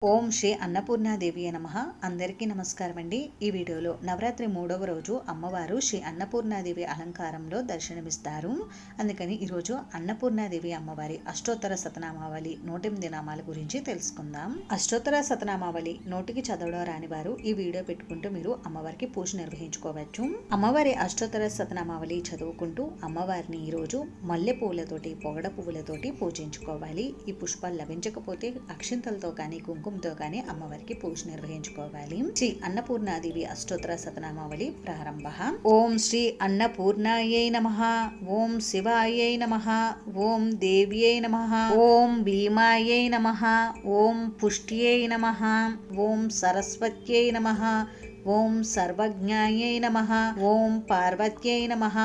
ఓం శ్రీ అన్నపూర్ణాదేవి నమః. అందరికీ నమస్కారం అండి. ఈ వీడియోలో నవరాత్రి 3వ రోజు అమ్మవారు శ్రీ అన్నపూర్ణాదేవి అలంకారంలో దర్శనమిస్తారు. అందుకని ఈరోజు అన్నపూర్ణాదేవి అమ్మవారి అష్టోత్తర శతనామావళి 108 నామాల గురించి తెలుసుకుందాం. అష్టోత్తర శతనామావళి నోటికి చదవడం రాని వారు ఈ వీడియో పెట్టుకుంటూ మీరు అమ్మవారికి పూజ నిర్వహించుకోవచ్చు. అమ్మవారి అష్టోత్తర శతనామావళి చదువుకుంటూ అమ్మవారిని ఈరోజు మల్లె పువ్వులతోటి, పొగడ పువ్వులతోటి పూజించుకోవాలి. ఈ పుష్పాలు లభించకపోతే అక్షింతలతో కానీ కుంకుమతో కానీ అమ్మవారికి పూజ నిర్వహించుకోవాలి. శ్రీ అన్నపూర్ణాదేవి అష్టోత్తర శతనామావళి ప్రారంభ. ఓం శ్రీ అన్నపూర్ణాయై నమః. ఓం శివాయై నమః. ఓం దేవ్యై నమః. ఓం భీమాయై నమః. ఓం పుష్ట్యై నమః. ఓం సరస్వత్యై నమః. ఓం సర్వజ్ఞాయై నమః. ఓం పార్వత్యై నమః.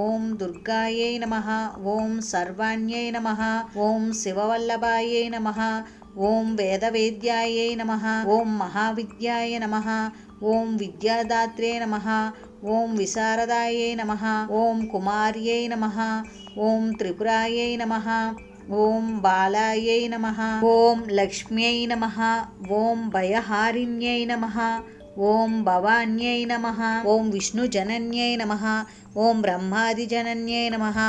ఓం దుర్గాయై నమః. ఓం సర్వాణ్యై నమః. ఓం శివవల్లభాయై నమః. ఓం వేదవేద్యాయై నమః. ఓం మహావిద్యాయ నమః. ఓం విద్యాదాత్రే నమః. ఓం విశారదాయై నమః. ఓం కుమార్యై నమః. ఓం త్రిపురాయై నమః. ఓం బాలాయై నమః. ఓం లక్ష్మ్యై నమః. ఓం భయహారిణ్యై నమః. ఓం భవాన్యై నమః. ఓం విష్ణుజనన్యై నమః. ఓం బ్రహ్మాదిజనన్యై నమః.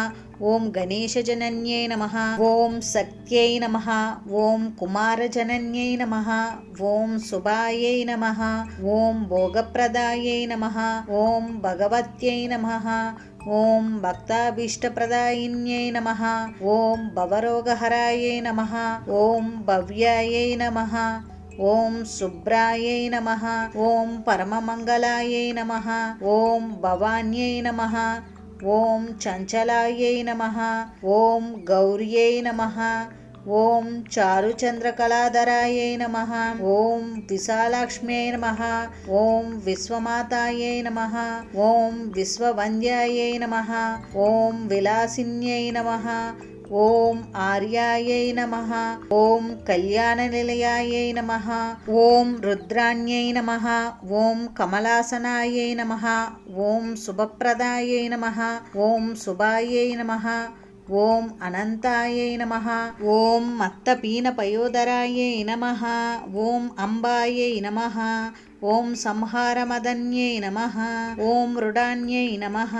ఓం గణేశజనన్యై నమః. ఓం శక్త్యై నమః. ఓం కుమారజనన్యై నమః. ఓం శుభాయై నమః. ఓం భోగప్రదాయై నమః. ఓం భగవత్యై నమః. ఓం భక్తాభీష్టప్రదాయిన్యై నమః. ఓం భవరోగహరాయై నమః. ఓం భవ్యాయై నమః. ఓం శుభ్రాయై నమః. ఓం పరమమంగళాయై నమః. ఓం భవాన్యై నమః. ఓం చంచలాయై నమః. ఓం గౌర్యై నమః. ఓం చారుచంద్రకళాధరాయై నమః. ఓం విశాలాక్ష్మ్యై నమః. ఓం విశ్వమాతాయై నమః. ఓం విశ్వవంద్యాయై నమః. ఓం విలాసిన్యై నమః. ఓం ఆర్యాయై నమః. ఓం కళ్యాణనిలయాయై నమః. ఓం రుద్రాణ్యై నమః. ఓం కమలాసనాయై నమః. ఓం శుభప్రదాయై నమః. ఓం శుభాయై నమః. ఓం అనంతాయై నమః. ఓం మత్తపీనపయోదరాయై నమః. ఓం అంబాయై నమః. ఓం సంహారమదన్యై నమః. ఓం మృడాన్యై నమః.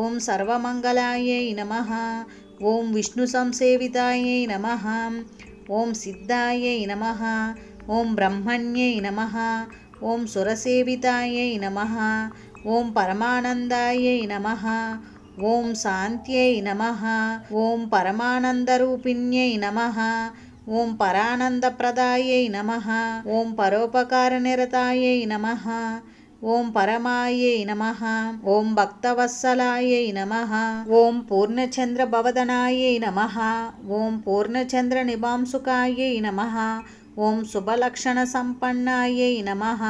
ఓం సర్వమంగళాయై నమః. ఓం విష్ణు సంసేవితాయై నమః. ఓం సిద్ధాయై నమః. ఓం బ్రహ్మణ్యై నమః. ఓం సురసేవితాయై నమః. ఓం పరమానందాయై నమః. ఓం శాంత్యై నమః. ఓం పరమానందరూపిణ్యై నమః. ఓం పరానందప్రదాయై నమః. ఓం పరోపకారనిరతాయై నమః. ఓం పరమాయై నమః. ఓం భక్తవత్సలాయై నమః. ఓం పూర్ణచంద్రభవదనాయై నమః. ఓం పూర్ణచంద్రనిభాంసుకాయై నమః. ఓం శుభలక్షణ సంపన్నాయై నమః.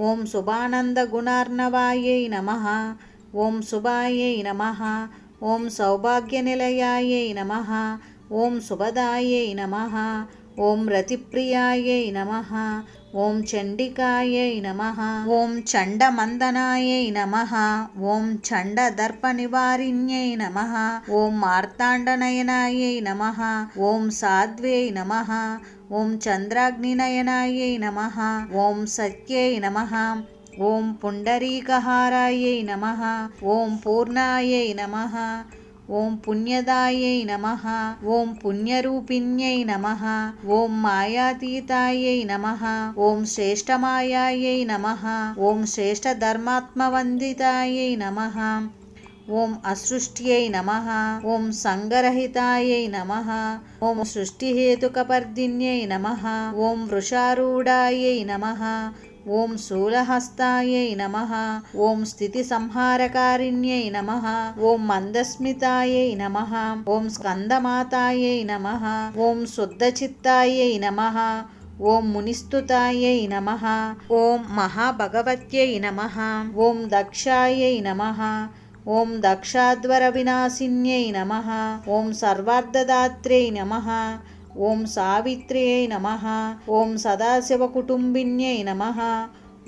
ఓం శుభానందగుణార్ణవాయై నమః. ఓం శుభాయై నమః. ఓం సౌభాగ్యనిలయాయై నమః. ఓం శుభదాయై నమః. ఓం రతిప్రియాయై నమః. ఓం చండికాయై నమః. ఓం చండమందనాయై నమః. ఓం చండదర్పనివారిణ్యై నమః. ఓం మార్తాండనయనాయై నమః. ఓం సాధ్వ్యై నమః. ఓం చంద్రాగ్నినయనాయై నమః. ఓం సత్యై నమః. ఓం పుండరీకహారాయై నమః. ఓం పూర్ణాయై నమః. ఓం పుణ్యదాయై నమః. ఓం పుణ్యరూపిణ్యై నమః. ఓం మాయాతీతాయై నమః. ఓం శ్రేష్టమాయాయై నమః. ఓం శ్రేష్టధర్మాత్మవందితాయై నమః. ఓం అసృష్ట్యై నమః. ఓం సంగరహితాయై నమః. ఓం సృష్టిహేతుకపర్దిన్యై నమః. ఓం వృషారూఢాయై నమః. ఓం శూలహస్తాయై నమః. ఓం స్థితి సంహారకారిణ్యై నమః. ఓం మందస్మితాయై నమః. ఓం స్కందమాతాయై నమః. ఓం శుద్ధచిత్తాయై నమః. ఓం మునిస్తుతాయై నమః. ఓం మహాభగవత్యై నమః. ఓం దక్షాయై నమః. ఓం దక్షాధ్వర వినాశిన్యై నమః. ఓం సర్వార్థదాత్రే నమః. ఓం సావిత్ర్యై నమః. ఓం సదాశివకుటుంబిన్యై నమః.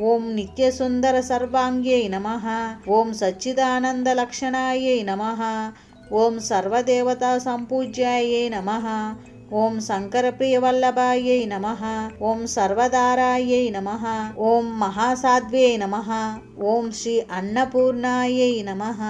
ఓం నిత్యసుందర సర్వాంగ్యై నమః. ఓం సచ్చిదానందలక్షణాయై నమః. ఓం సర్వదేవతా సంపూజ్యాయై నమః. ఓం శంకరప్రియవల్లభాయై నమః. ఓం సర్వదారాయై నమః. ఓం మహాసాధ్వ్యై నమః. ఓం శ్రీ అన్నపూర్ణాయై నమః.